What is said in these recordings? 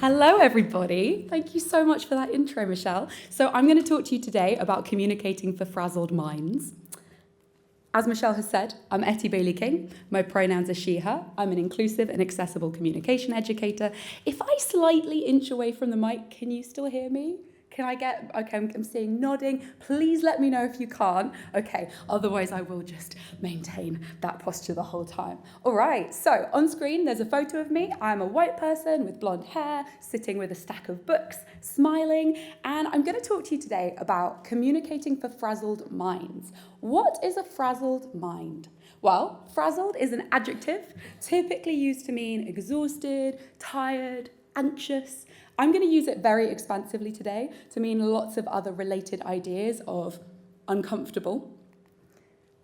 Hello, everybody. Thank you so much for that intro, Michelle. So I'm going to talk to you today about communicating for frazzled minds. As Michelle has said, I'm Ettie Bailey-King. My pronouns are she, her. I'm an inclusive and accessible communication educator. If I slightly inch away from the mic, can you still hear me? Can I get, okay, I'm seeing nodding. Please let me know if you can't. Okay, otherwise I will just maintain that posture the whole time. All right, so on screen, there's a photo of me. I'm a white person with blonde hair, sitting with a stack of books, smiling, and I'm gonna talk to you today about communicating for frazzled minds. What is a frazzled mind? Well, frazzled is an adjective typically used to mean exhausted, tired, anxious. I'm going to use it very expansively today to mean lots of other related ideas of uncomfortable.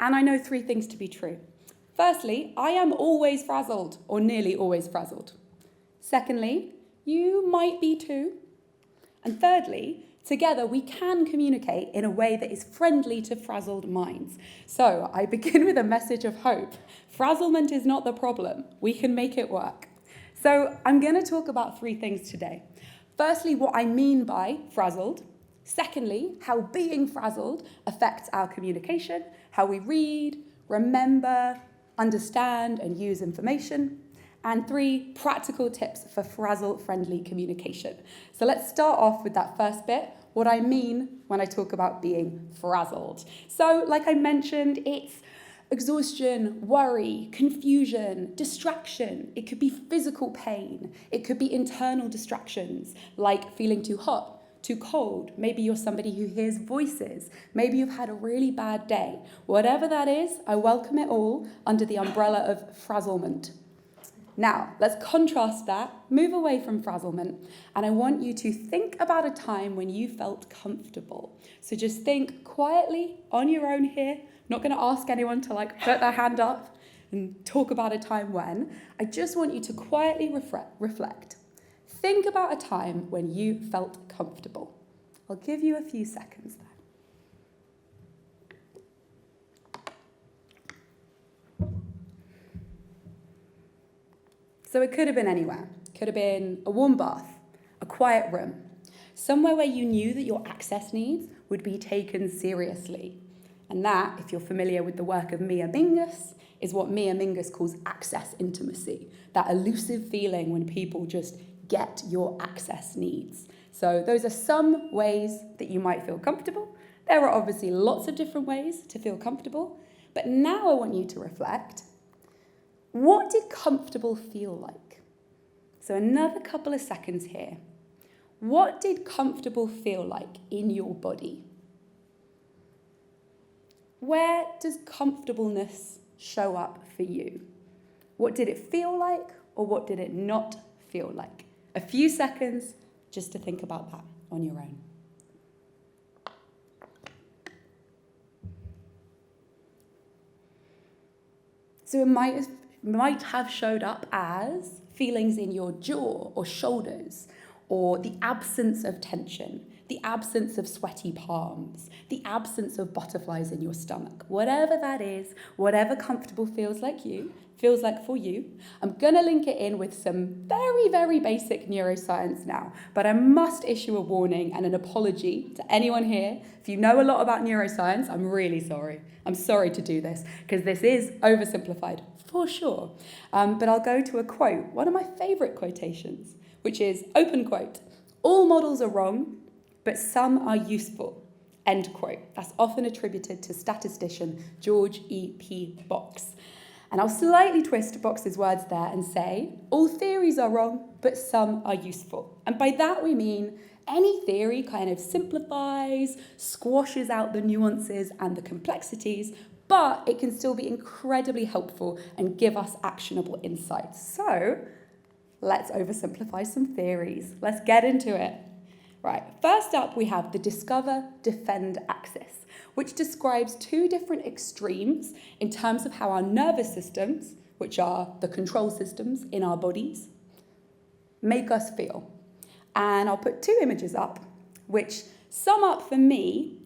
And I know three things to be true. Firstly, I am always frazzled, or nearly always frazzled. Secondly, you might be too. And thirdly, together we can communicate in a way that is friendly to frazzled minds. So I begin with a message of hope. Frazzlement is not the problem. We can make it work. So I'm going to talk about three things today. Firstly, what I mean by frazzled. Secondly, how being frazzled affects our communication, how we read, remember, understand, and use information. And three, practical tips for frazzle-friendly communication. So let's start off with that first bit, what I mean when I talk about being frazzled. So like I mentioned, it's exhaustion, worry, confusion, distraction. It could be physical pain. It could be internal distractions, like feeling too hot, too cold. Maybe you're somebody who hears voices. Maybe you've had a really bad day. Whatever that is, I welcome it all under the umbrella of frazzlement. Now, let's contrast that, move away from frazzlement, and I want you to think about a time when you felt comfortable. So just think quietly on your own here. Not going to ask anyone to put their hand up and talk about a time when. I just want you to quietly reflect. Think about a time when you felt comfortable. I'll give you a few seconds there. So it could have been anywhere. It could have been a warm bath, a quiet room, somewhere where you knew that your access needs would be taken seriously. And that, if you're familiar with the work of Mia Mingus, is what Mia Mingus calls access intimacy, that elusive feeling when people just get your access needs. So those are some ways that you might feel comfortable. There are obviously lots of different ways to feel comfortable, but now I want you to reflect, what did comfortable feel like? So another couple of seconds here. What did comfortable feel like in your body? Where does comfortableness show up for you? What did it feel like, or what did it not feel like? A few seconds just to think about that on your own. So it might have showed up as feelings in your jaw or shoulders, or the absence of tension, the absence of sweaty palms, the absence of butterflies in your stomach. Whatever that is, whatever comfortable feels like for you, I'm gonna link it in with some very, very basic neuroscience now, but I must issue a warning and an apology to anyone here. If you know a lot about neuroscience, I'm really sorry. I'm sorry to do this, because this is oversimplified, for sure. But I'll go to a quote, one of my favorite quotations, which is, open quote, "All models are wrong, but some are useful," end quote. That's often attributed to statistician George E.P. Box. And I'll slightly twist Box's words there and say, all theories are wrong, but some are useful. And by that we mean any theory kind of simplifies, squashes out the nuances and the complexities, but it can still be incredibly helpful and give us actionable insights. So let's oversimplify some theories. Let's get into it. Right, first up we have the discover-defend axis, which describes two different extremes in terms of how our nervous systems, which are the control systems in our bodies, make us feel. And I'll put two images up, which sum up for me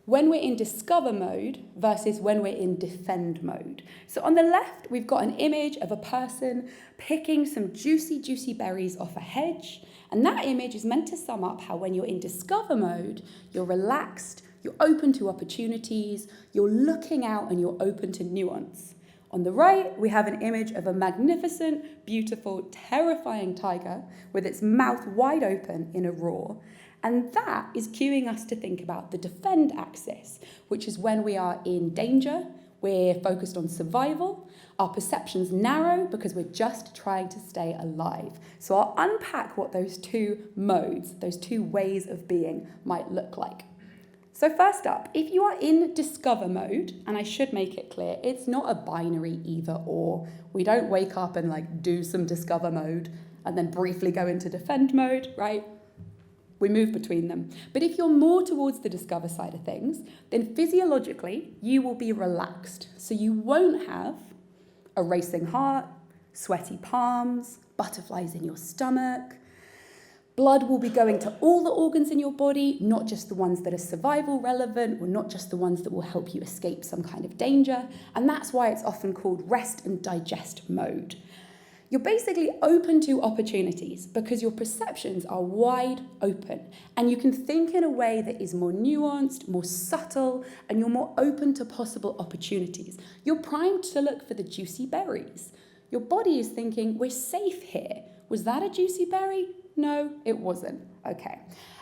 when we're in discover mode versus when we're in defend mode. So on the left, we've got an image of a person picking some juicy, juicy berries off a hedge. And that image is meant to sum up how when you're in discover mode, you're relaxed, you're open to opportunities, you're looking out and you're open to nuance. On the right, we have an image of a magnificent, beautiful, terrifying tiger with its mouth wide open in a roar. And that is cueing us to think about the defend axis, which is when we are in danger, we're focused on survival, our perceptions narrow because we're just trying to stay alive. So I'll unpack what those two modes, those two ways of being might look like. So first up, if you are in discover mode, and I should make it clear, it's not a binary either or. We don't wake up and do some discover mode and then briefly go into defend mode, right? We move between them. But if you're more towards the discover side of things, then physiologically, you will be relaxed. So you won't have a racing heart, sweaty palms, butterflies in your stomach. Blood will be going to all the organs in your body, not just the ones that are survival relevant, or not just the ones that will help you escape some kind of danger. And that's why it's often called rest and digest mode. You're basically open to opportunities because your perceptions are wide open and you can think in a way that is more nuanced, more subtle, and you're more open to possible opportunities. You're primed to look for the juicy berries. Your body is thinking, we're safe here. Was that a juicy berry? No, it wasn't. Okay.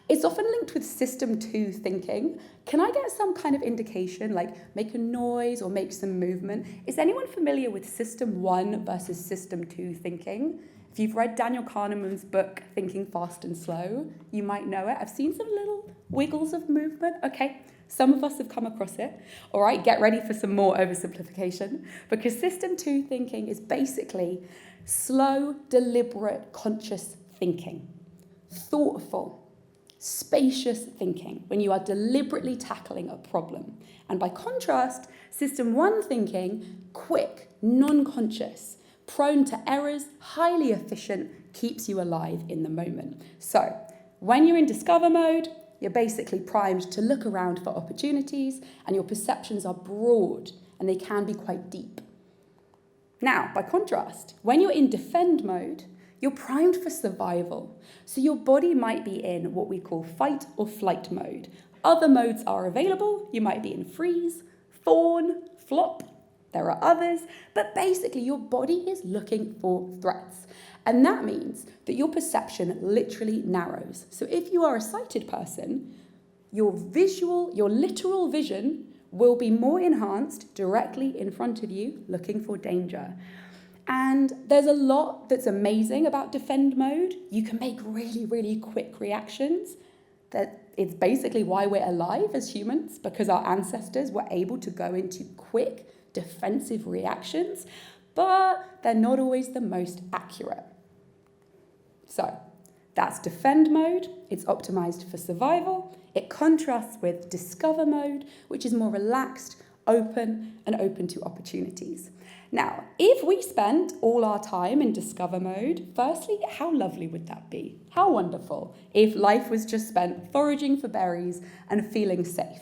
It's often linked with system 2 thinking. Can I get some kind of indication, like make a noise or make some movement? Is anyone familiar with system 1 versus system 2 thinking? If you've read Daniel Kahneman's book, Thinking Fast and Slow, you might know it. I've seen some little wiggles of movement. Okay, some of us have come across it. All right, get ready for some more oversimplification, because system 2 thinking is basically slow, deliberate, conscious thinking, thoughtful, spacious thinking, when you are deliberately tackling a problem. And by contrast, system 1 thinking, quick, non-conscious, prone to errors, highly efficient, keeps you alive in the moment. So when you're in discover mode, you're basically primed to look around for opportunities and your perceptions are broad and they can be quite deep. Now, by contrast, when you're in defend mode, you're primed for survival. So your body might be in what we call fight or flight mode. Other modes are available. You might be in freeze, fawn, flop. There are others. But basically, your body is looking for threats. And that means that your perception literally narrows. So if you are a sighted person, your literal vision will be more enhanced directly in front of you, looking for danger. And there's a lot that's amazing about defend mode. You can make really, really quick reactions. That it's basically why we're alive as humans, because our ancestors were able to go into quick defensive reactions, but they're not always the most accurate. So that's defend mode. It's optimized for survival. It contrasts with discover mode, which is more relaxed, open, and open to opportunities. Now, if we spent all our time in discover mode, firstly, how lovely would that be? How wonderful if life was just spent foraging for berries and feeling safe.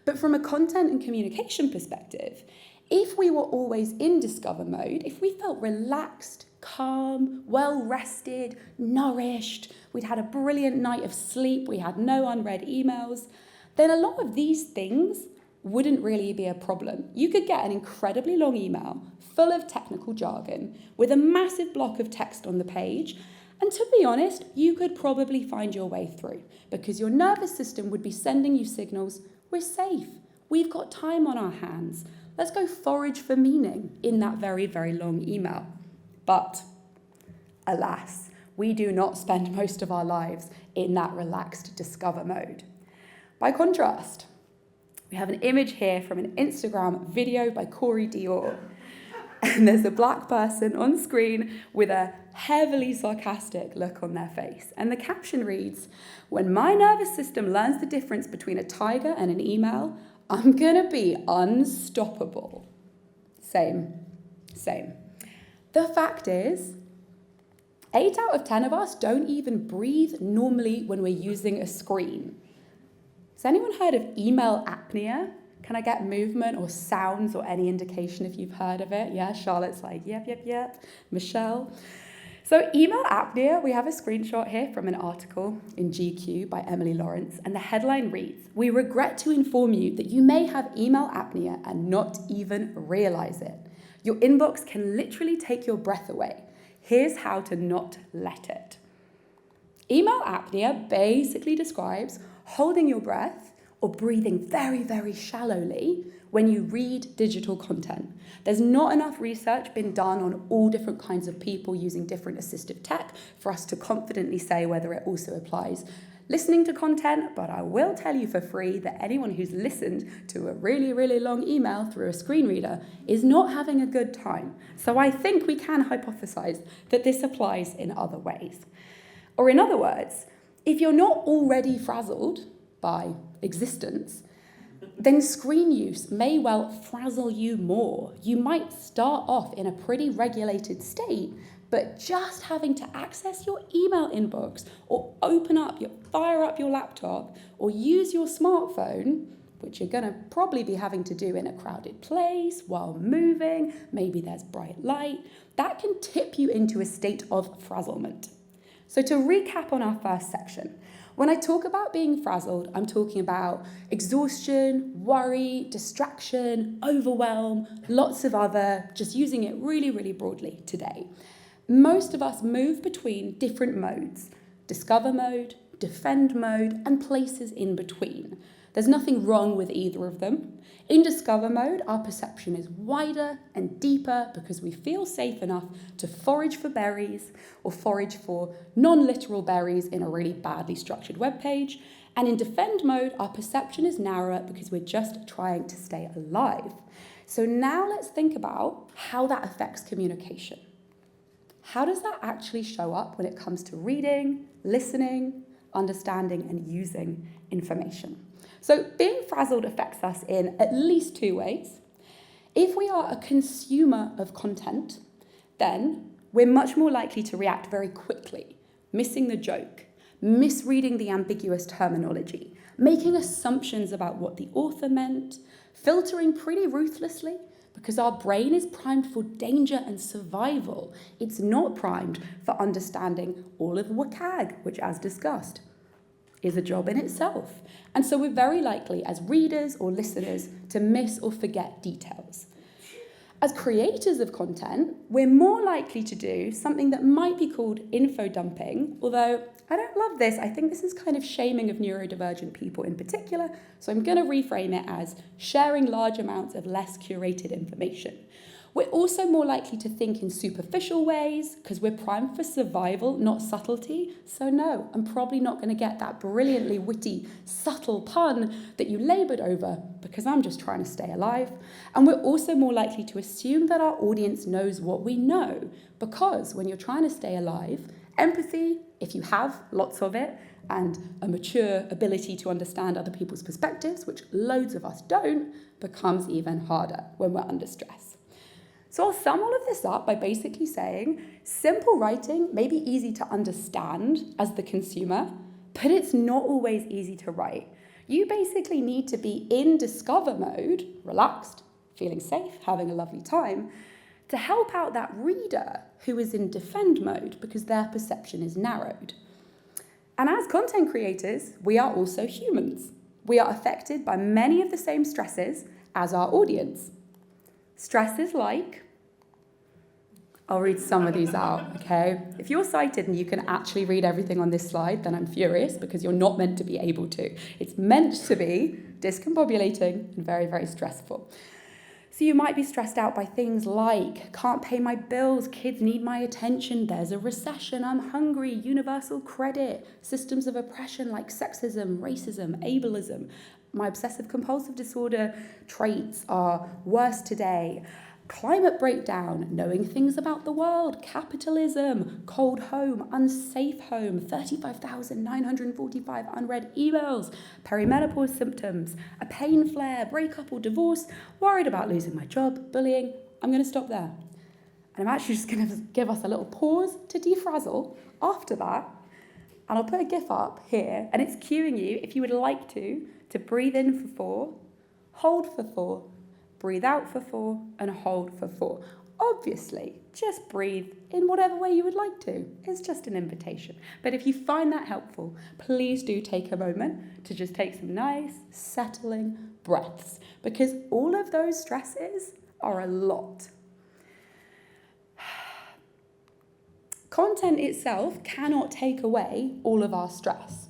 But from a content and communication perspective, if we were always in discover mode, if we felt relaxed, calm, well-rested, nourished, we'd had a brilliant night of sleep, we had no unread emails, then a lot of these things wouldn't really be a problem. You could get an incredibly long email full of technical jargon with a massive block of text on the page, and to be honest, you could probably find your way through because your nervous system would be sending you signals, we're safe, we've got time on our hands, let's go forage for meaning in that very, very long email. But alas, we do not spend most of our lives in that relaxed discover mode. By contrast, we have an image here from an Instagram video by Corey Dior. And there's a black person on screen with a heavily sarcastic look on their face. And the caption reads, "When my nervous system learns the difference between a tiger and an email, I'm gonna be unstoppable." Same. The fact is, 8 out of 10 of us don't even breathe normally when we're using a screen. Has anyone heard of email apnea? Can I get movement or sounds or any indication if you've heard of it? Yeah, Charlotte's like, yep. Michelle. So email apnea, we have a screenshot here from an article in GQ by Emily Lawrence, and the headline reads, "We regret to inform you that you may have email apnea and not even realize it. Your inbox can literally take your breath away. Here's how to not let it." Email apnea basically describes holding your breath or breathing very, very shallowly when you read digital content. There's not enough research been done on all different kinds of people using different assistive tech for us to confidently say whether it also applies listening to content, but I will tell you for free that anyone who's listened to a really, really long email through a screen reader is not having a good time. So I think we can hypothesize that this applies in other ways. Or in other words, if you're not already frazzled by existence, then screen use may well frazzle you more. You might start off in a pretty regulated state, but just having to access your email inbox or fire up your laptop or use your smartphone, which you're going to probably be having to do in a crowded place while moving, maybe there's bright light, that can tip you into a state of frazzlement. So to recap on our first section, when I talk about being frazzled, I'm talking about exhaustion, worry, distraction, overwhelm, lots of other, just using it really, really broadly today. Most of us move between different modes, discover mode, defend mode, and places in between. There's nothing wrong with either of them. In discover mode, our perception is wider and deeper because we feel safe enough to forage for berries or forage for non-literal berries in a really badly structured web page. And in defend mode, our perception is narrower because we're just trying to stay alive. So now let's think about how that affects communication. How does that actually show up when it comes to reading, listening, understanding, and using information? So being frazzled affects us in at least two ways. If we are a consumer of content, then we're much more likely to react very quickly, missing the joke, misreading the ambiguous terminology, making assumptions about what the author meant, filtering pretty ruthlessly because our brain is primed for danger and survival. It's not primed for understanding all of WCAG, which, as discussed, is a job in itself. And so we're very likely as readers or listeners to miss or forget details. As creators of content, we're more likely to do something that might be called info dumping, although I don't love this. I think this is kind of shaming of neurodivergent people in particular, so I'm going to reframe it as sharing large amounts of less curated information. We're also more likely to think in superficial ways because we're primed for survival, not subtlety. So no, I'm probably not going to get that brilliantly witty, subtle pun that you laboured over because I'm just trying to stay alive. And we're also more likely to assume that our audience knows what we know because when you're trying to stay alive, empathy, if you have lots of it, and a mature ability to understand other people's perspectives, which loads of us don't, becomes even harder when we're under stress. So I'll sum all of this up by basically saying simple writing may be easy to understand as the consumer, but it's not always easy to write. You basically need to be in discover mode, relaxed, feeling safe, having a lovely time, to help out that reader who is in defend mode because their perception is narrowed. And as content creators, we are also humans. We are affected by many of the same stresses as our audience. Stresses like, I'll read some of these out, okay? If you're sighted and you can actually read everything on this slide, then I'm furious because you're not meant to be able to. It's meant to be discombobulating and very, very stressful. So you might be stressed out by things like, can't pay my bills, kids need my attention, there's a recession, I'm hungry, universal credit, systems of oppression like sexism, racism, ableism. My obsessive compulsive disorder traits are worse today. Climate breakdown, knowing things about the world, capitalism, cold home, unsafe home, 35,945 unread emails, perimenopause symptoms, a pain flare, breakup or divorce, worried about losing my job, bullying. I'm going to stop there. And I'm actually just going to give us a little pause to defrazzle after that And I'll put a GIF up here, and it's cueing you, if you would like to breathe in for 4, hold for 4, breathe out for 4, and hold for 4. Obviously, just breathe in whatever way you would like to. It's just an invitation. But if you find that helpful, please do take a moment to just take some nice, settling breaths, because all of those stresses are a lot. Content itself cannot take away all of our stress,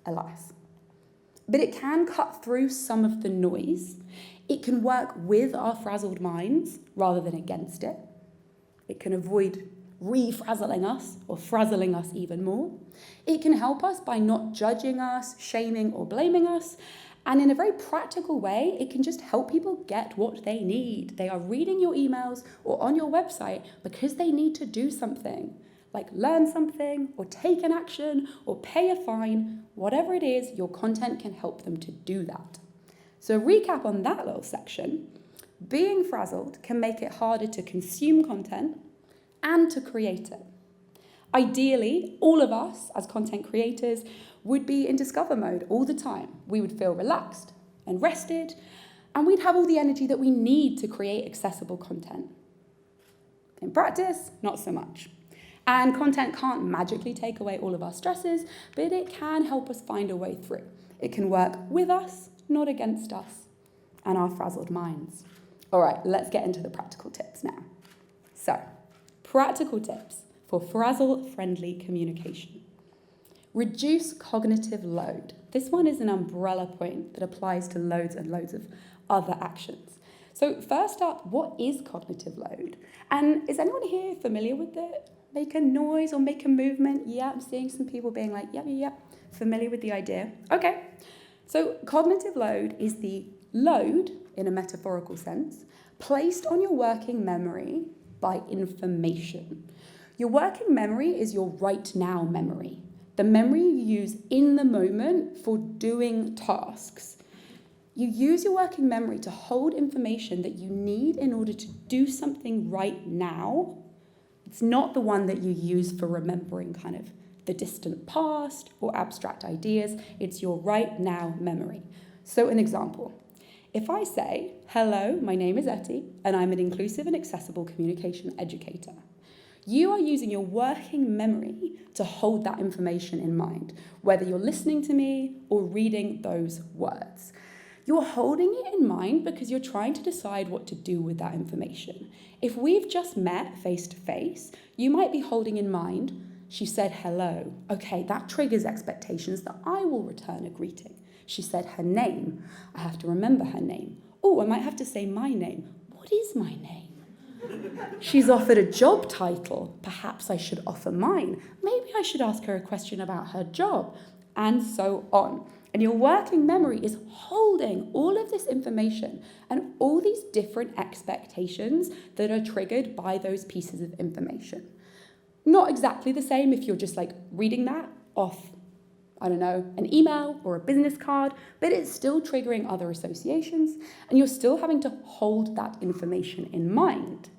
alas. But it can cut through some of the noise. It can work with our frazzled minds rather than against it. It can avoid re-frazzling us or frazzling us even more. It can help us by not judging us, shaming or blaming us. And in a very practical way, it can just help people get what they need. They are reading your emails or on your website because they need to do something, like learn something or take an action or pay a fine. Whatever it is, your content can help them to do that. So a recap on that little section, being frazzled can make it harder to consume content and to create it. Ideally, all of us as content creators would be in discover mode all the time. We would feel relaxed and rested, and we'd have all the energy that we need to create accessible content. In practice, not so much. And content can't magically take away all of our stresses, but it can help us find a way through. It can work with us, not against us, and our frazzled minds. All right, let's get into the practical tips now. So, practical tips for frazzle-friendly communication. Reduce cognitive load. This one is an umbrella point that applies to loads and loads of other actions. So first up, what is cognitive load? And is anyone here familiar with it? Make a noise or make a movement? Yeah, I'm seeing some people being like, yep, familiar with the idea. Okay, so cognitive load is the load, in a metaphorical sense, placed on your working memory by information. Your working memory is your right now memory, the memory you use in the moment for doing tasks. You use your working memory to hold information that you need in order to do something right now. It's not the one that you use for remembering kind of the distant past or abstract ideas. It's your right now memory. So an example, if I say, hello, my name is Ettie, and I'm an inclusive and accessible communication educator. You are using your working memory to hold that information in mind, whether you're listening to me or reading those words. You're holding it in mind because you're trying to decide what to do with that information. If we've just met face to face, you might be holding in mind, she said hello. Okay, that triggers expectations that I will return a greeting. She said her name. I have to remember her name. Oh, I might have to say my name. What is my name? She's offered a job title. Perhaps I should offer mine. Maybe I should ask her a question about her job, and so on. And your working memory is holding all of this information and all these different expectations that are triggered by those pieces of information. Not exactly the same if you're just like reading that off, I don't know, an email or a business card, but it's still triggering other associations and you're still having to hold that information in mind.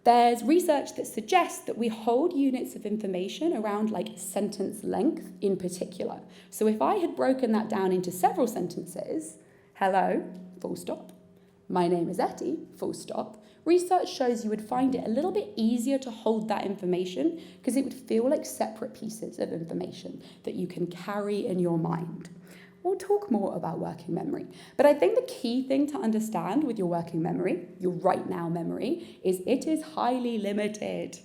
There's research that suggests that we hold units of information around like sentence length in particular. So if I had broken that down into several sentences, hello, full stop, my name is Ettie, full stop, research shows you would find it a little bit easier to hold that information because it would feel like separate pieces of information that you can carry in your mind. We'll talk more about working memory, but I think the key thing to understand with your working memory, your right now memory, is it is highly limited.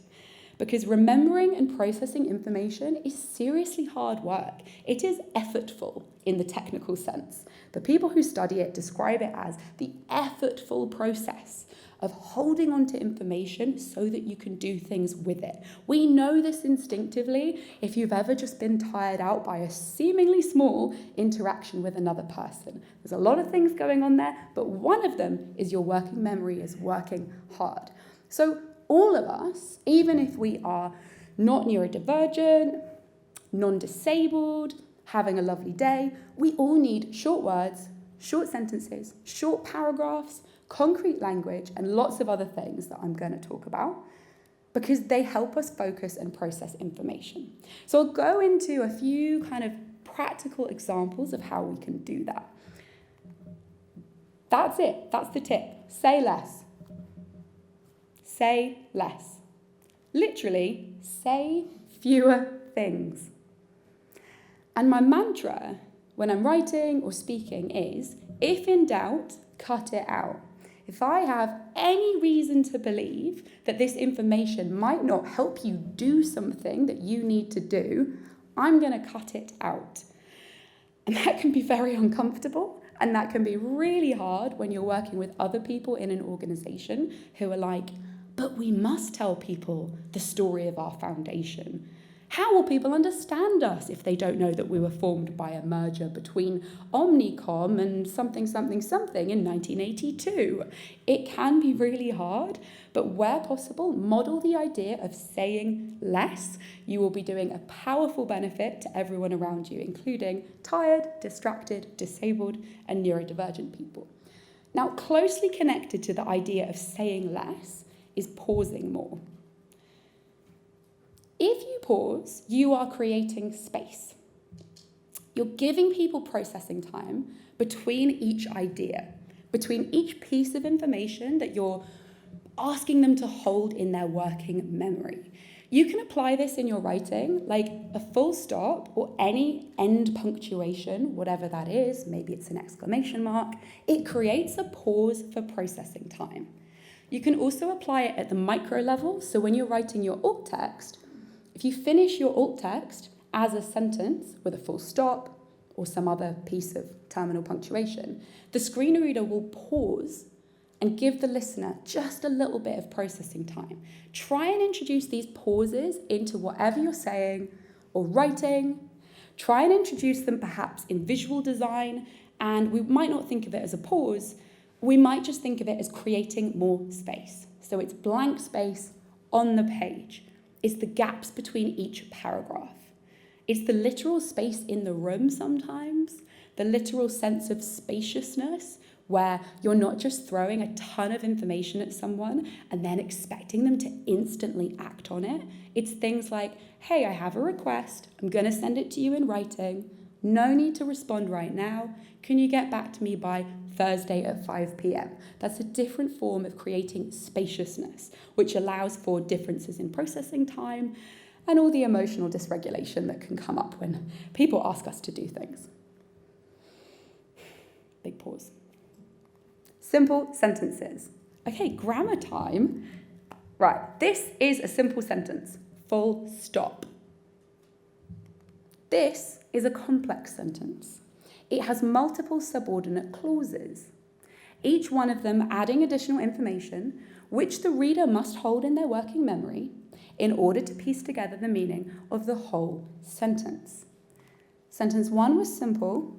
Because remembering and processing information is seriously hard work. It is effortful in the technical sense. The people who study it describe it as the effortful process of holding on to information so that you can do things with it. We know this instinctively if you've ever just been tired out by a seemingly small interaction with another person. There's a lot of things going on there, but one of them is your working memory is working hard. So all of us, even if we are not neurodivergent, non-disabled, having a lovely day, we all need short words, short sentences, short paragraphs, concrete language, and lots of other things that I'm going to talk about. because they help us focus and process information. So I'll go into a few kind of practical examples of how we can do that. That's it. That's the tip. Say less. Say less. Literally, say fewer things. And my mantra when I'm writing or speaking is, if in doubt, cut it out. If I have any reason to believe that this information might not help you do something that you need to do, I'm going to cut it out. And that can be very uncomfortable, and that can be really hard when you're working with other people in an organization who are like, but we must tell people the story of our foundation. How will people understand us if they don't know that we were formed by a merger between Omnicom and something in 1982? It can be really hard, but where possible, model the idea of saying less. You will be doing a powerful benefit to everyone around you, including tired, distracted, disabled, and neurodivergent people. Now, closely connected to the idea of saying less is pausing more. If you pause, you are creating space. You're giving people processing time between each idea, between each piece of information that you're asking them to hold in their working memory. You can apply this in your writing, like a full stop or any end punctuation, whatever that is, maybe it's an exclamation mark. It creates a pause for processing time. You can also apply it at the micro level, so when you're writing your alt text, if you finish your alt text as a sentence with a full stop or some other piece of terminal punctuation, the screen reader will pause and give the listener just a little bit of processing time. Try and introduce these pauses into whatever you're saying or writing. Try and introduce them perhaps in visual design, and we might not think of it as a pause, we might just think of it as creating more space. So it's blank space on the page. It's the gaps between each paragraph. It's the literal space in the room sometimes, the literal sense of spaciousness where you're not just throwing a ton of information at someone and then expecting them to instantly act on it. It's things like, hey, I have a request. I'm going to send it to you in writing. No need to respond right now. Can you get back to me by Thursday at 5 p.m. That's a different form of creating spaciousness, which allows for differences in processing time and all the emotional dysregulation that can come up when people ask us to do things. Big pause. Simple sentences. Okay, grammar time. Right, this is a simple sentence. Full stop. This is a complex sentence. It has multiple subordinate clauses, each one of them adding additional information which the reader must hold in their working memory in order to piece together the meaning of the whole sentence. Sentence 1 was simple,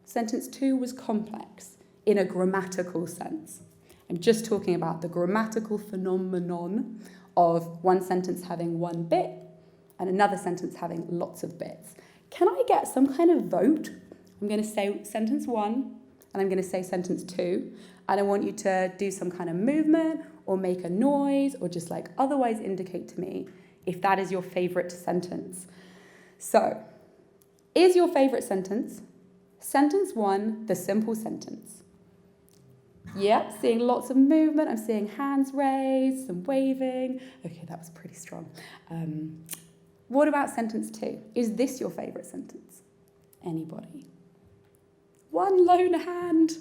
sentence 2 was complex in a grammatical sense. I'm just talking about the grammatical phenomenon of one sentence having one bit and another sentence having lots of bits. Can I get some kind of vote? I'm going to say sentence 1 and I'm going to say sentence 2, and I want you to do some kind of movement or make a noise or just like otherwise indicate to me if that is your favourite sentence. So, is your favourite sentence sentence 1, the simple sentence? Yep, seeing lots of movement. I'm seeing hands raised, some waving. Okay, that was pretty strong. What about sentence 2? Is this your favourite sentence? Anybody? One lone hand.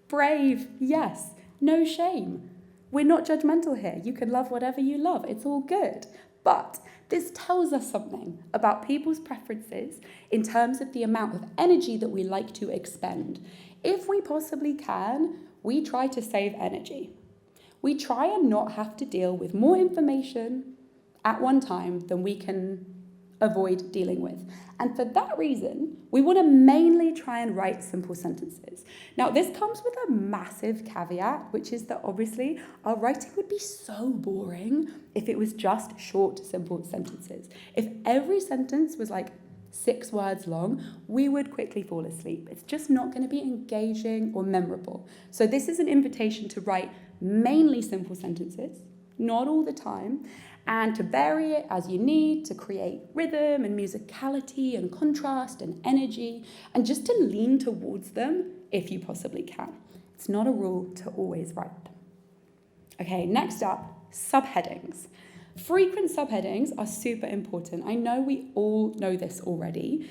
Brave, yes. No shame. We're not judgmental here. You can love whatever you love. It's all good. But this tells us something about people's preferences in terms of the amount of energy that we like to expend. If we possibly can, we try to save energy. We try and not have to deal with more information at one time than we can avoid dealing with. And for that reason, we want to mainly try and write simple sentences. Now, this comes with a massive caveat, which is that obviously our writing would be so boring if it was just short, simple sentences. If every sentence was like 6 words long, we would quickly fall asleep. It's just not going to be engaging or memorable. So this is an invitation to write mainly simple sentences, not all the time, and to vary it as you need to create rhythm and musicality and contrast and energy, and just to lean towards them if you possibly can. It's not a rule to always write them. Okay, next up, subheadings. Frequent subheadings are super important. I know we all know this already,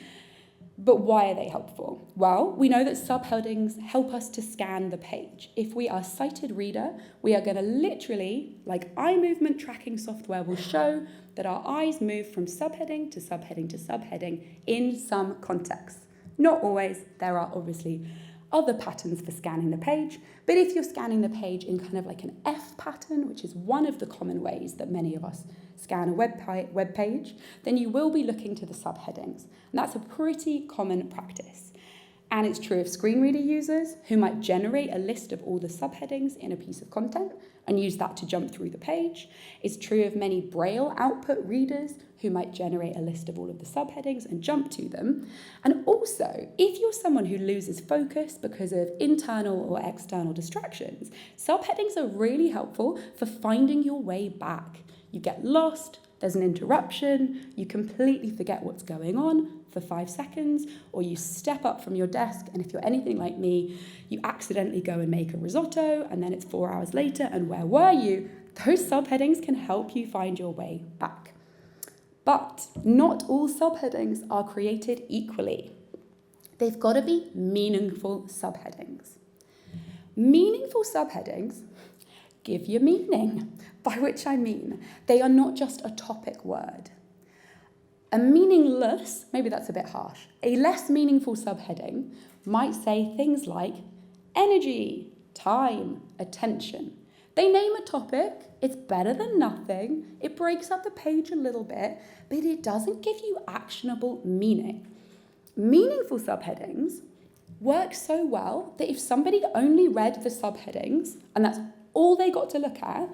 but why are they helpful? Well, we know that subheadings help us to scan the page. If we are a sighted reader, we are going to literally, like eye movement tracking software will show, that our eyes move from subheading to subheading to subheading in some contexts. Not always. There are obviously other patterns for scanning the page, but if you're scanning the page in kind of like an F pattern, which is one of the common ways that many of us scan a web page, then you will be looking to the subheadings. And that's a pretty common practice. And it's true of screen reader users who might generate a list of all the subheadings in a piece of content and use that to jump through the page. It's true of many Braille output readers who might generate a list of all of the subheadings and jump to them. And also, if you're someone who loses focus because of internal or external distractions, subheadings are really helpful for finding your way back. You get lost, there's an interruption, you completely forget what's going on for 5 seconds, or you step up from your desk, and if you're anything like me, you accidentally go and make a risotto, and then it's 4 hours later, and where were you? Those subheadings can help you find your way back. But not all subheadings are created equally. They've got to be meaningful subheadings. Meaningful subheadings give you meaning, by which I mean they are not just a topic word. A meaningless, maybe that's a bit harsh, a less meaningful subheading might say things like energy, time, attention. They name a topic, it's better than nothing, it breaks up the page a little bit, but it doesn't give you actionable meaning. Meaningful subheadings work so well that if somebody only read the subheadings, and that's all they got to look at,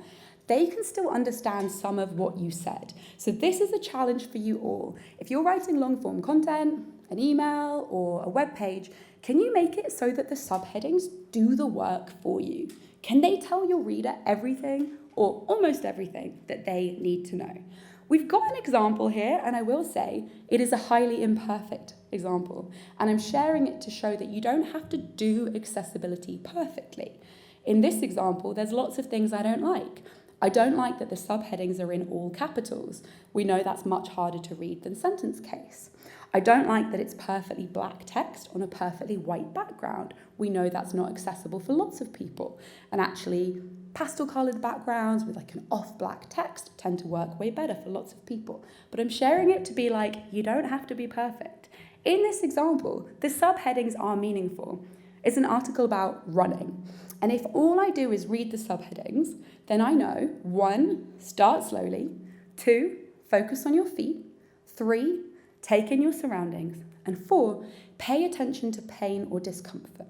they can still understand some of what you said. So this is a challenge for you all. If you're writing long-form content, an email or a web page, can you make it so that the subheadings do the work for you? Can they tell your reader everything or almost everything that they need to know? We've got an example here, and I will say it is a highly imperfect example, and I'm sharing it to show that you don't have to do accessibility perfectly. In this example, there's lots of things I don't like. I don't like that the subheadings are in all capitals. We know that's much harder to read than sentence case. I don't like that it's perfectly black text on a perfectly white background. We know that's not accessible for lots of people. And actually, pastel-coloured backgrounds with like an off-black text tend to work way better for lots of people. But I'm sharing it to be like, you don't have to be perfect. In this example, the subheadings are meaningful. It's an article about running. And if all I do is read the subheadings, then I know 1, start slowly, 2, focus on your feet, 3, take in your surroundings, and 4, pay attention to pain or discomfort.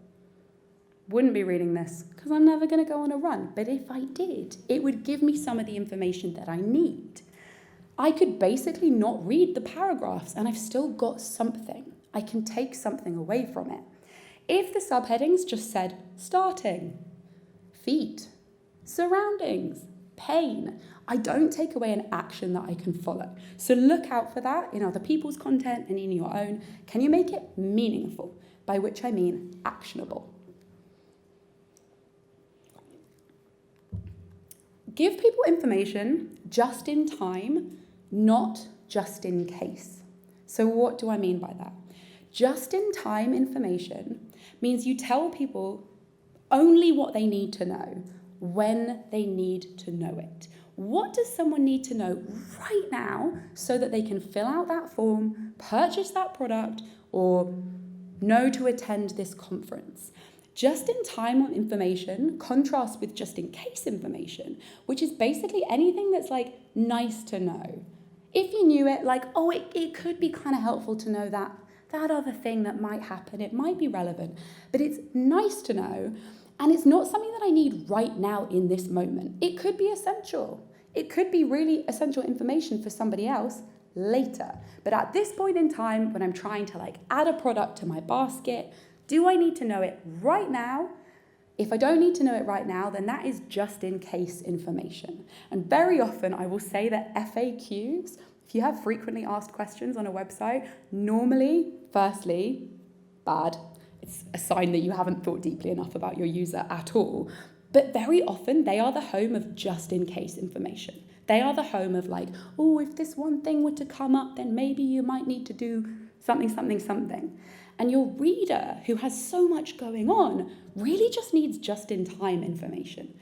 Wouldn't be reading this because I'm never going to go on a run, but if I did, it would give me some of the information that I need. I could basically not read the paragraphs and I've still got something. I can take something away from it. If the subheadings just said starting, feet, surroundings, pain, I don't take away an action that I can follow. So look out for that in other people's content and in your own. Can you make it meaningful? By which I mean actionable. Give people information just in time, not just in case. So what do I mean by that? Just in time information means you tell people only what they need to know when they need to know it. What does someone need to know right now so that they can fill out that form, purchase that product, or know to attend this conference? Just in time information contrasts with just in case information, which is basically anything that's like nice to know. If you knew it, like, oh, it could be kind of helpful to know that other thing that might happen, it might be relevant, but it's nice to know, and it's not something that I need right now in this moment. It could be essential. It could be really essential information for somebody else later. But at this point in time, when I'm trying to like add a product to my basket, do I need to know it right now If I don't need to know it right now, then that is just in case information. And very often I will say that FAQs, if you have frequently asked questions on a website, normally, firstly, bad. It's a sign that you haven't thought deeply enough about your user at all. But very often they are the home of just in case information. They are the home of like, oh, if this one thing were to come up, then maybe you might need to do something, something, something. And your reader, who has so much going on, really just needs just-in-time information.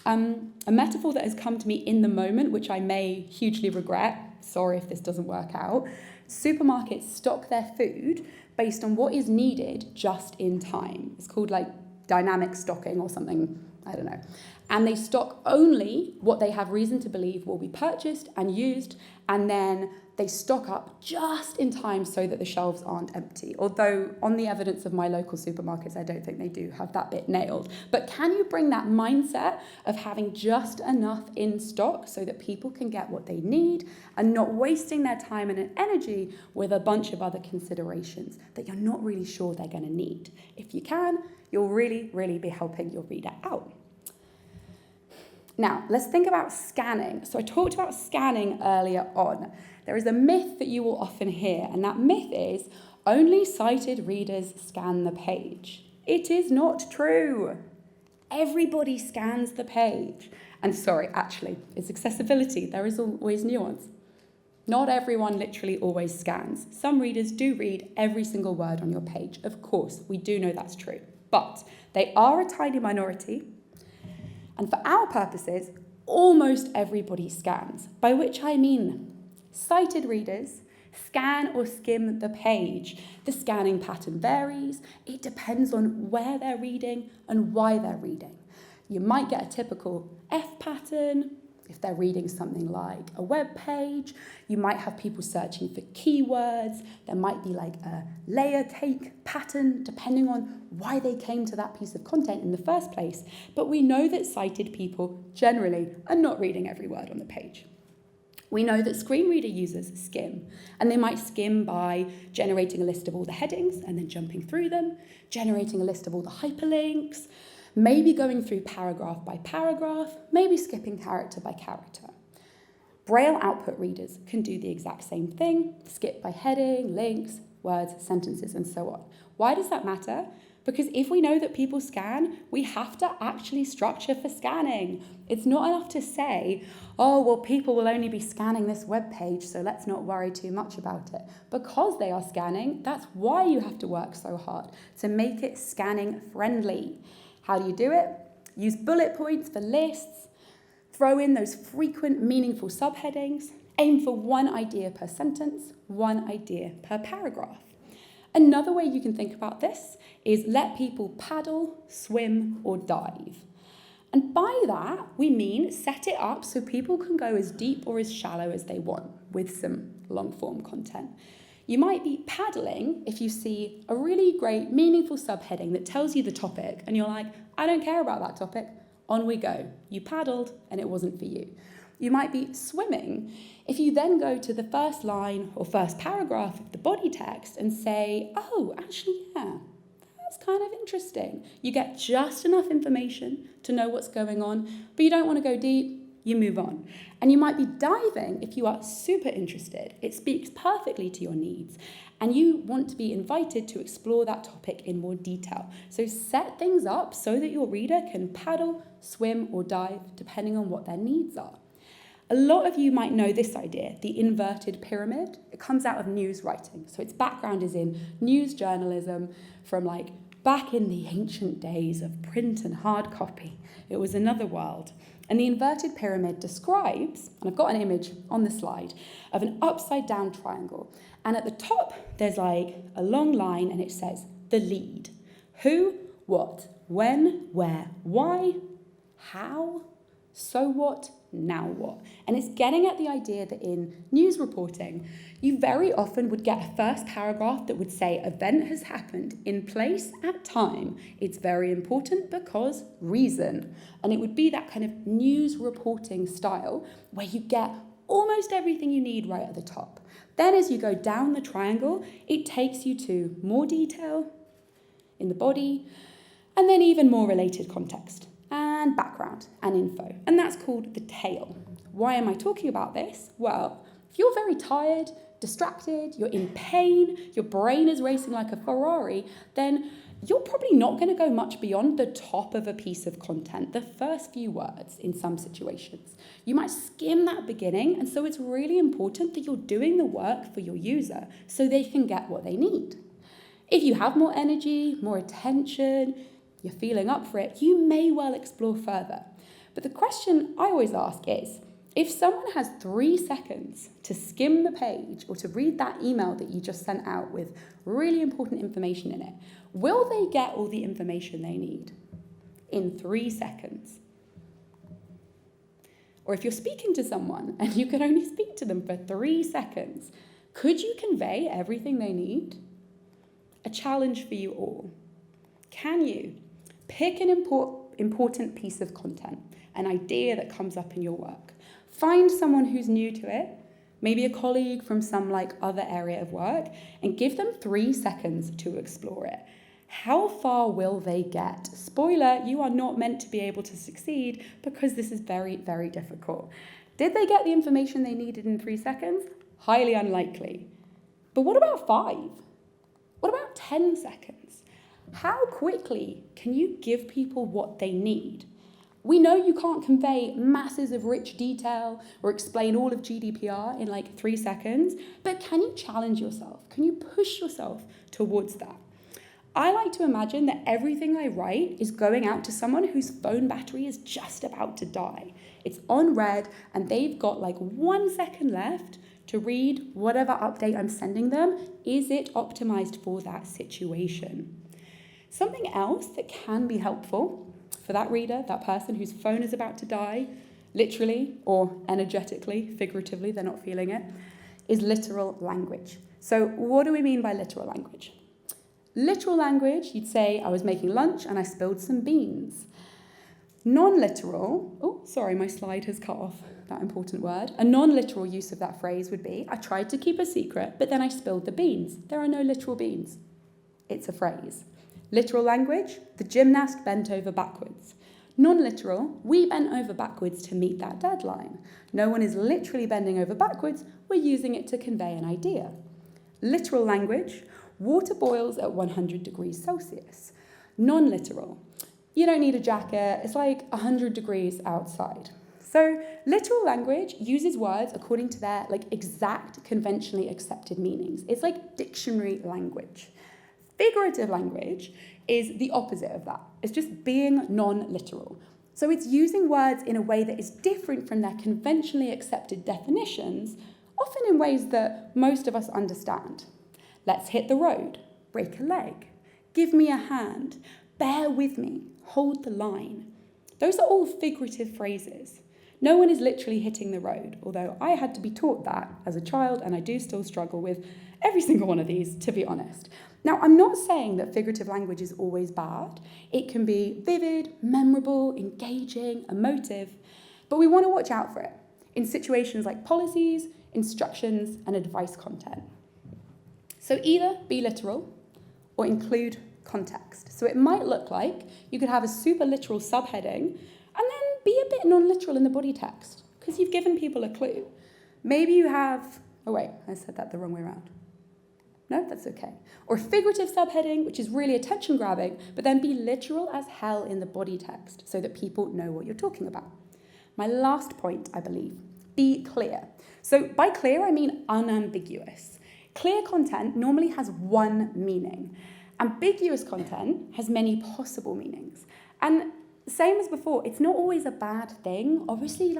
A metaphor that has come to me in the moment, which I may hugely regret, sorry if this doesn't work out, supermarkets stock their food based on what is needed just in time. It's called like dynamic stocking or something, I don't know. And they stock only what they have reason to believe will be purchased and used, and then they stock up just in time so that the shelves aren't empty. Although on the evidence of my local supermarkets, I don't think they do have that bit nailed. But can you bring that mindset of having just enough in stock so that people can get what they need and not wasting their time and energy with a bunch of other considerations that you're not really sure they're going to need? If you can, you'll really, really be helping your reader out. Now, let's think about scanning. So I talked about scanning earlier on. There is a myth that you will often hear, and that myth is only sighted readers scan the page. It is not true. Everybody scans the page. And sorry, actually, it's accessibility. There is always nuance. Not everyone literally always scans. Some readers do read every single word on your page. Of course, we do know that's true. But they are a tiny minority. And for our purposes, almost everybody scans, by which I mean sighted readers scan or skim the page. The scanning pattern varies. It depends on where they're reading and why they're reading. You might get a typical F pattern if they're reading something like a web page. You might have people searching for keywords. There might be like a layer cake pattern depending on why they came to that piece of content in the first place. But we know that sighted people generally are not reading every word on the page. We know that screen reader users skim, and they might skim by generating a list of all the headings and then jumping through them, generating a list of all the hyperlinks, maybe going through paragraph by paragraph, maybe skipping character by character. Braille output readers can do the exact same thing, skip by heading, links, words, sentences, and so on. Why does that matter? Because if we know that people scan, we have to actually structure for scanning. It's not enough to say, oh, well, people will only be scanning this web page, so let's not worry too much about it. Because they are scanning, that's why you have to work so hard to make it scanning friendly. How do you do it? Use bullet points for lists, throw in those frequent meaningful subheadings, aim for one idea per sentence, one idea per paragraph. Another way you can think about this is let people paddle, swim, or dive. And by that, we mean set it up so people can go as deep or as shallow as they want with some long-form content. You might be paddling if you see a really great, meaningful subheading that tells you the topic, and you're like, I don't care about that topic. On we go. You paddled, and it wasn't for you. You might be swimming if you then go to the first line or first paragraph of the body text and say, oh, actually, yeah, that's kind of interesting. You get just enough information to know what's going on, but you don't want to go deep. You move on. And you might be diving if you are super interested. It speaks perfectly to your needs, and you want to be invited to explore that topic in more detail. So set things up so that your reader can paddle, swim, or dive, depending on what their needs are. A lot of you might know this idea, the inverted pyramid. It comes out of news writing. So its background is in news journalism from like back in the ancient days of print and hard copy. It was another world. And the inverted pyramid describes, and I've got an image on the slide, of an upside down triangle. And at the top, there's like a long line and it says, the lead. Who, what, when, where, why, how, so what, now what? And it's getting at the idea that in news reporting, you very often would get a first paragraph that would say event has happened in place at time. It's very important because reason. And it would be that kind of news reporting style where you get almost everything you need right at the top. Then as you go down the triangle, it takes you to more detail in the body, And then even more related context and background and info. And that's called the tail. Why am I talking about this? Well, if you're very tired, distracted, you're in pain, your brain is racing like a Ferrari, then you're probably not going to go much beyond the top of a piece of content, the first few words in some situations. You might skim that beginning, and so it's really important that you're doing the work for your user so they can get what they need. If you have more energy, more attention, you're feeling up for it, you may well explore further. But the question I always ask is, if someone has 3 seconds to skim the page or to read that email that you just sent out with really important information in it, will they get all the information they need in 3 seconds? Or if you're speaking to someone and you can only speak to them for 3 seconds, could you convey everything they need? A challenge for you all. Can you pick an important piece of content, an idea that comes up in your work? Find someone who's new to it, maybe a colleague from some other area of work, and give them 3 seconds to explore it. How far will they get? Spoiler, you are not meant to be able to succeed because this is very, very difficult. Did they get the information they needed in 3 seconds? Highly unlikely. But what about 5? What about 10 seconds? How quickly can you give people what they need? We know you can't convey masses of rich detail or explain all of GDPR in 3 seconds, but can you challenge yourself? Can you push yourself towards that? I like to imagine that everything I write is going out to someone whose phone battery is just about to die. It's on red and they've got 1 second left to read whatever update I'm sending them. Is it optimized for that situation? Something else that can be helpful for that reader, that person whose phone is about to die, literally or energetically, figuratively, they're not feeling it, is literal language. So what do we mean by literal language? Literal language, you'd say, I was making lunch and I spilled some beans. Non-literal, my slide has cut off that important word. A non-literal use of that phrase would be, I tried to keep a secret, but then I spilled the beans. There are no literal beans. It's a phrase. Literal language, the gymnast bent over backwards. Non-literal, we bent over backwards to meet that deadline. No one is literally bending over backwards, we're using it to convey an idea. Literal language, water boils at 100 degrees Celsius. Non-literal, you don't need a jacket, it's 100 degrees outside. So literal language uses words according to their exact conventionally accepted meanings. It's like dictionary language. Figurative language is the opposite of that. It's just being non-literal. So it's using words in a way that is different from their conventionally accepted definitions, often in ways that most of us understand. Let's hit the road, break a leg, give me a hand, bear with me, hold the line. Those are all figurative phrases. No one is literally hitting the road, although I had to be taught that as a child, and I do still struggle with every single one of these, to be honest. Now, I'm not saying that figurative language is always bad. It can be vivid, memorable, engaging, emotive, but we want to watch out for it in situations like policies, instructions, and advice content. So either be literal or include context. So it might look like you could have a super literal subheading and then be a bit non-literal in the body text because you've given people a clue. Maybe you have, I said that the wrong way around. No, that's okay. Or figurative subheading, which is really attention grabbing, but then be literal as hell in the body text so that people know what you're talking about. My last point, I believe, be clear. So by clear, I mean unambiguous. Clear content normally has one meaning. Ambiguous content has many possible meanings. And same as before, it's not always a bad thing. Obviously,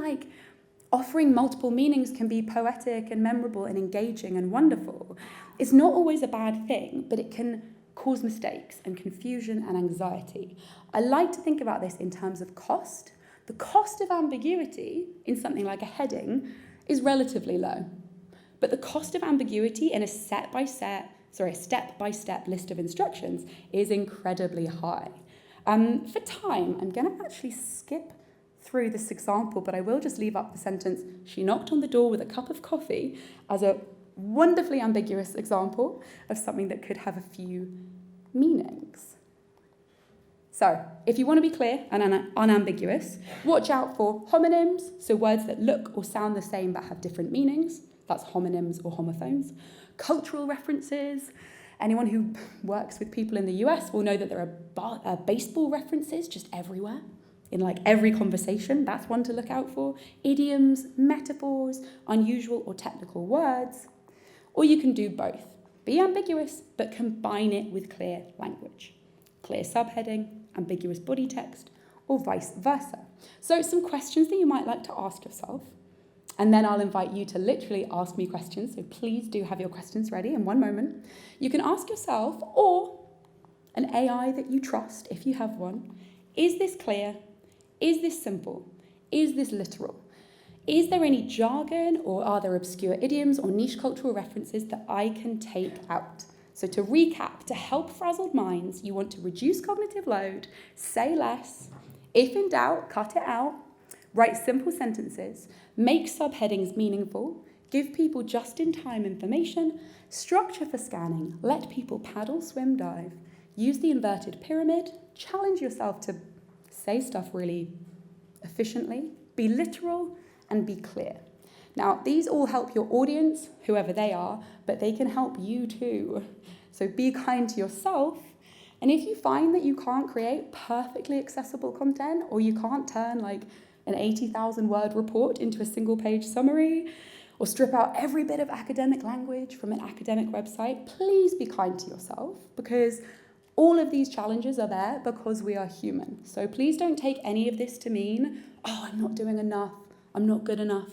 offering multiple meanings can be poetic and memorable and engaging and wonderful. It's not always a bad thing, but it can cause mistakes and confusion and anxiety. I like to think about this in terms of cost. The cost of ambiguity in something like a heading is relatively low. But the cost of ambiguity in a step-by-step list of instructions is incredibly high. For time, I'm going to actually skip through this example, but I will just leave up the sentence, she knocked on the door with a cup of coffee, as a wonderfully ambiguous example of something that could have a few meanings. So, if you want to be clear and unambiguous, watch out for homonyms, so words that look or sound the same but have different meanings. That's homonyms or homophones. Cultural references. Anyone who works with people in the US will know that there are baseball references just everywhere, in like every conversation. That's one to look out for. Idioms, metaphors, unusual or technical words. Or you can do both. Be ambiguous, but combine it with clear language. Clear subheading, ambiguous body text, or vice versa. So some questions that you might like to ask yourself, and then I'll invite you to literally ask me questions, so please do have your questions ready in one moment. You can ask yourself, or an AI that you trust, if you have one, is this clear? Is this simple? Is this literal? Is there any jargon, or are there obscure idioms or niche cultural references that I can take out? So to recap, to help frazzled minds, you want to reduce cognitive load, say less, if in doubt, cut it out, write simple sentences, make subheadings meaningful, give people just-in-time information, structure for scanning, let people paddle, swim, dive, use the inverted pyramid, challenge yourself to say stuff really efficiently, be literal, and be clear. Now, these all help your audience, whoever they are, but they can help you too. So be kind to yourself. And if you find that you can't create perfectly accessible content, or you can't turn like an 80,000 word report into a single page summary, or strip out every bit of academic language from an academic website, please be kind to yourself, because all of these challenges are there because we are human. So please don't take any of this to mean, oh, I'm not doing enough, I'm not good enough,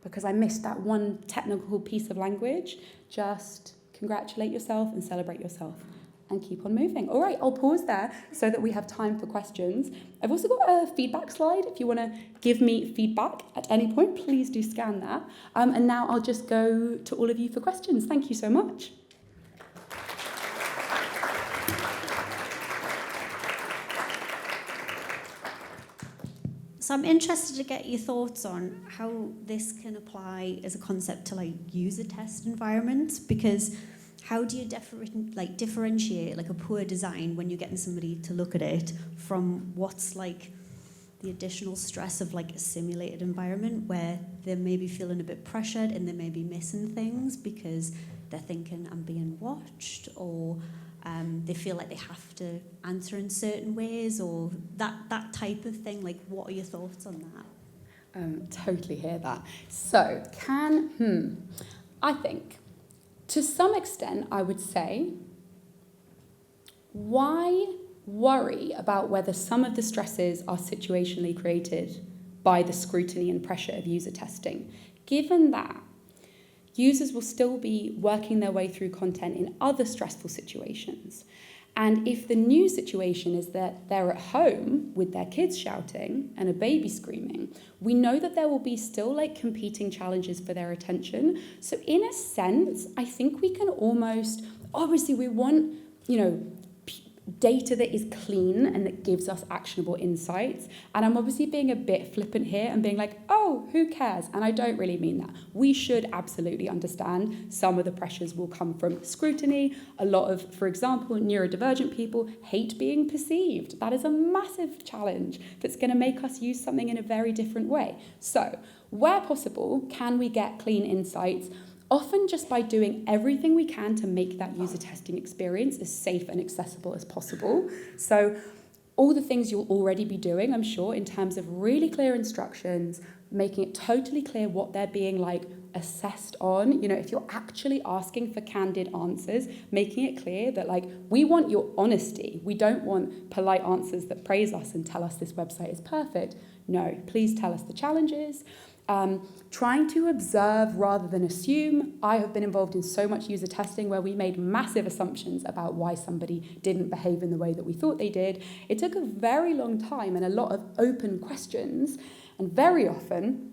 because I missed that one technical piece of language. Just congratulate yourself and celebrate yourself and keep on moving. All right, I'll pause there so that we have time for questions. I've also got a feedback slide. If you want to give me feedback at any point, please do scan that. And now I'll just go to all of you for questions. Thank you so much. So I'm interested to get your thoughts on how this can apply as a concept to like user test environments, because how do you differentiate like a poor design when you're getting somebody to look at it from what's like the additional stress of like a simulated environment where they're maybe feeling a bit pressured and they may be missing things because they're thinking I'm being watched, or they feel like they have to answer in certain ways, or that type of thing. Like, what are your thoughts on that? Totally hear that. So, I think, to some extent, I would say, why worry about whether some of the stresses are situationally created by the scrutiny and pressure of user testing, given that users will still be working their way through content in other stressful situations. And if the new situation is that they're at home with their kids shouting and a baby screaming, we know that there will be still like competing challenges for their attention. So in a sense, I think we can almost, obviously we want, data that is clean and that gives us actionable insights. And I'm obviously being a bit flippant here and being like, oh, who cares? And I don't really mean that. We should absolutely understand some of the pressures will come from scrutiny. A lot of, for example, neurodivergent people hate being perceived. That is a massive challenge that's going to make us use something in a very different way. So, where possible, can we get clean insights? Often just by doing everything we can to make that user testing experience as safe and accessible as possible. So all the things you'll already be doing, I'm sure, in terms of really clear instructions, making it totally clear what they're being like assessed on. If you're actually asking for candid answers, making it clear that like we want your honesty. We don't want polite answers that praise us and tell us this website is perfect. No, please tell us the challenges. Trying to observe rather than assume. I have been involved in so much user testing where we made massive assumptions about why somebody didn't behave in the way that we thought they did. It took a very long time and a lot of open questions, and very often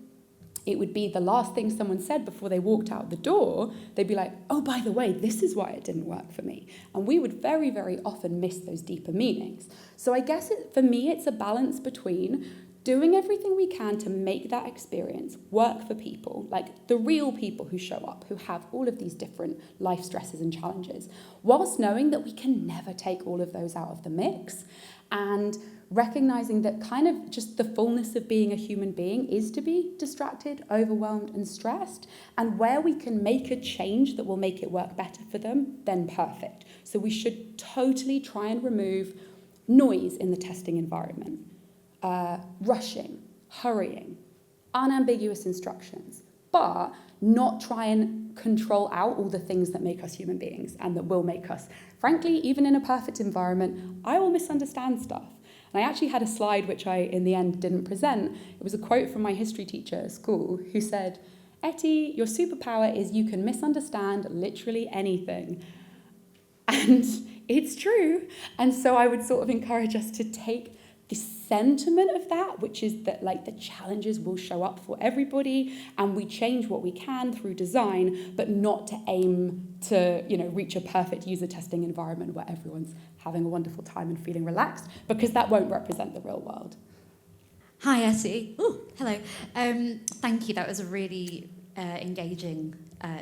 it would be the last thing someone said before they walked out the door. They'd be like, oh, by the way, this is why it didn't work for me. And we would very, very often miss those deeper meanings. So I guess for me, it's a balance between doing everything we can to make that experience work for people, like the real people who show up, who have all of these different life stresses and challenges, whilst knowing that we can never take all of those out of the mix. and recognizing that kind of just the fullness of being a human being is to be distracted, overwhelmed, and stressed. And where we can make a change that will make it work better for them, then perfect. So we should totally try and remove noise in the testing environment, rushing, hurrying, unambiguous instructions, but not try and control out all the things that make us human beings and that will make us. Frankly, even in a perfect environment, I will misunderstand stuff. And I actually had a slide which I, in the end, didn't present. It was a quote from my history teacher at school who said, "Ettie, your superpower is you can misunderstand literally anything." And it's true. And so I would sort of encourage us to take the sentiment of that, which is that like the challenges will show up for everybody and we change what we can through design, but not to aim to, reach a perfect user testing environment where everyone's having a wonderful time and feeling relaxed, because that won't represent the real world. Hi, Ettie. Oh, hello. Thank you. That was a really engaging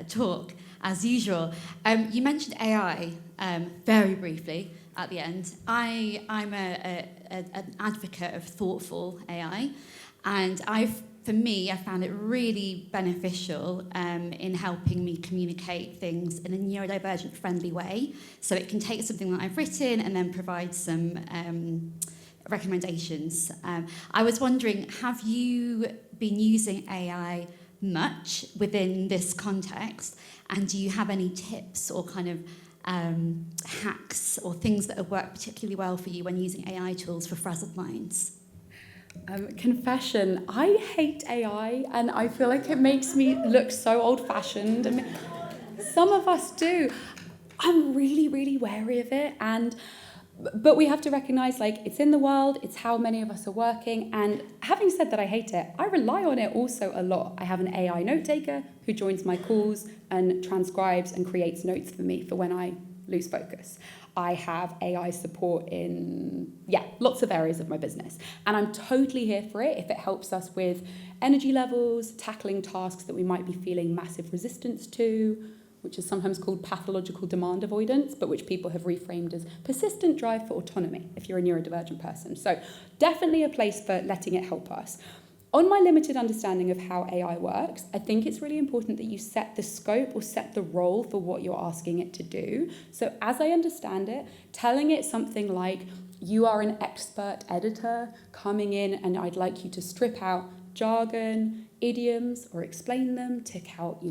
talk, as usual. You mentioned AI very briefly at the end. I'm an advocate of thoughtful AI, and for me, I found it really beneficial in helping me communicate things in a neurodivergent friendly way. So it can take something that I've written and then provide some recommendations. I was wondering, have you been using AI much within this context? And do you have any tips or kind of hacks or things that have worked particularly well for you when using AI tools for frazzled minds? Confession, I hate AI and I feel like it makes me look so old-fashioned. I mean, some of us do. I'm really, really wary of it, but we have to recognise, it's in the world, it's how many of us are working, and having said that I hate it, I rely on it also a lot. I have an AI note taker who joins my calls and transcribes and creates notes for me for when I lose focus. I have AI support in, lots of areas of my business. And I'm totally here for it if it helps us with energy levels, tackling tasks that we might be feeling massive resistance to, which is sometimes called pathological demand avoidance, but which people have reframed as persistent drive for autonomy if you're a neurodivergent person. So definitely a place for letting it help us. On my limited understanding of how AI works, I think it's really important that you set the scope or set the role for what you're asking it to do. So as I understand it, telling it something like, you are an expert editor coming in and I'd like you to strip out jargon, idioms, or explain them, take out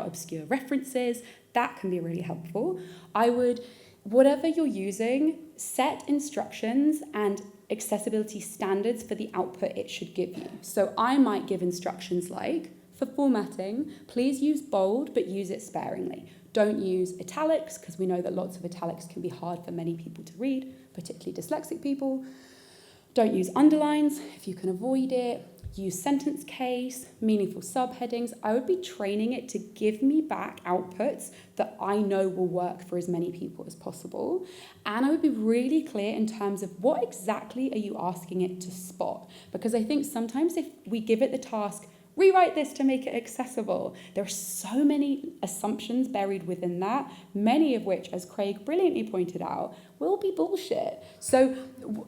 obscure references, that can be really helpful. I would, whatever you're using, set instructions and accessibility standards for the output it should give you. So I might give instructions like, for formatting, please use bold, but use it sparingly. Don't use italics, because we know that lots of italics can be hard for many people to read, particularly dyslexic people. Don't use underlines if you can avoid it. Use sentence case, meaningful subheadings. I would be training it to give me back outputs that I know will work for as many people as possible. And I would be really clear in terms of what exactly are you asking it to spot? Because I think sometimes if we give it the task, rewrite this to make it accessible, there are so many assumptions buried within that, many of which, as Craig brilliantly pointed out, will be bullshit. So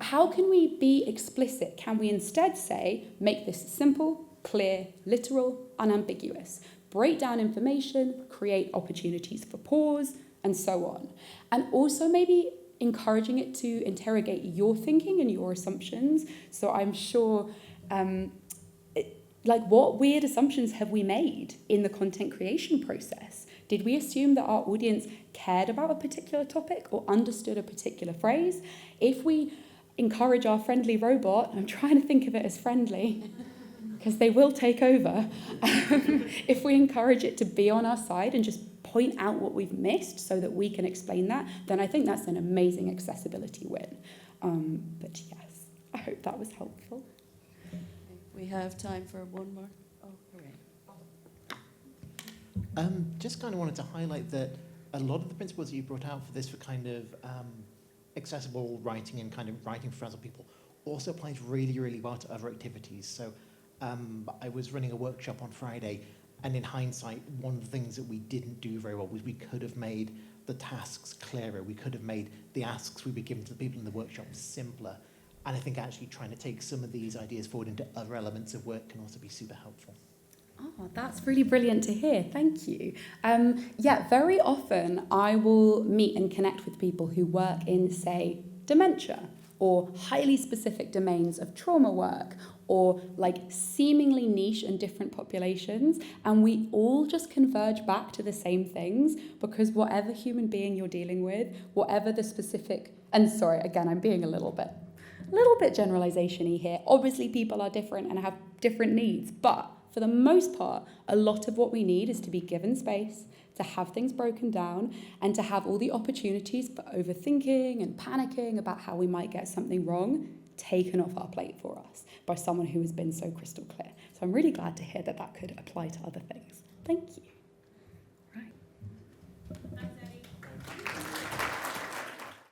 how can we be explicit? Can we instead say, make this simple, clear, literal, unambiguous, break down information, create opportunities for pause, and so on. And also maybe encouraging it to interrogate your thinking and your assumptions. So I'm sure what weird assumptions have we made in the content creation process? Did we assume that our audience cared about a particular topic or understood a particular phrase? If we encourage our friendly robot, I'm trying to think of it as friendly, because they will take over. If we encourage it to be on our side and just point out what we've missed so that we can explain that, then I think that's an amazing accessibility win. But yes, I hope that was helpful. We have time for one more. Oh, hooray. Just kind of wanted to highlight that a lot of the principles that you brought out for this for kind of accessible writing and kind of writing for frazzled people also applies really, really well to other activities. So I was running a workshop on Friday, and in hindsight, one of the things that we didn't do very well was we could have made the tasks clearer. We could have made the asks we were given to the people in the workshop simpler. And I think actually trying to take some of these ideas forward into other elements of work can also be super helpful. Oh, that's really brilliant to hear. Thank you. Yeah, very often I will meet and connect with people who work in, say, dementia or highly specific domains of trauma work or like seemingly niche and different populations. And we all just converge back to the same things because whatever human being you're dealing with, whatever the specific, and sorry, again, I'm being a little bit generalization-y here. Obviously, people are different and have different needs, but for the most part, a lot of what we need is to be given space, to have things broken down, and to have all the opportunities for overthinking and panicking about how we might get something wrong taken off our plate for us by someone who has been so crystal clear. So I'm really glad to hear that that could apply to other things. Thank you.